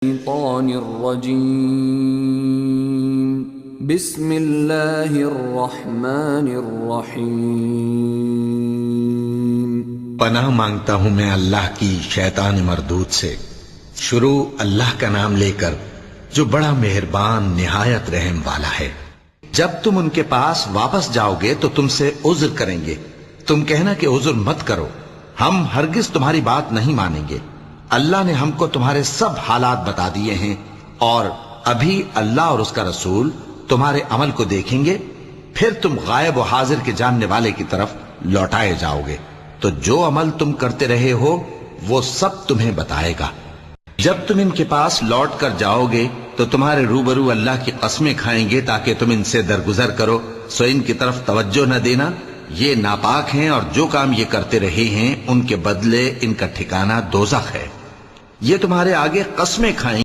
الشیطان الرجیم بسم اللہ الرحمن الرحیم۔ پناہ مانگتا ہوں میں اللہ کی شیطان مردود سے۔ شروع اللہ کا نام لے کر جو بڑا مہربان نہایت رحم والا ہے۔ جب تم ان کے پاس واپس جاؤ گے تو تم سے عذر کریں گے، تم کہنا کہ عذر مت کرو، ہم ہرگز تمہاری بات نہیں مانیں گے۔ اللہ نے ہم کو تمہارے سب حالات بتا دیے ہیں، اور ابھی اللہ اور اس کا رسول تمہارے عمل کو دیکھیں گے، پھر تم غائب و حاضر کے جاننے والے کی طرف لوٹائے جاؤ گے، تو جو عمل تم کرتے رہے ہو وہ سب تمہیں بتائے گا۔ جب تم ان کے پاس لوٹ کر جاؤ گے تو تمہارے روبرو اللہ کی قسمیں کھائیں گے تاکہ تم ان سے درگزر کرو، سو ان کی طرف توجہ نہ دینا، یہ ناپاک ہیں اور جو کام یہ کرتے رہے ہیں ان کے بدلے ان کا ٹھکانہ دوزخ ہے۔ یہ تمہارے آگے قسمیں کھائیں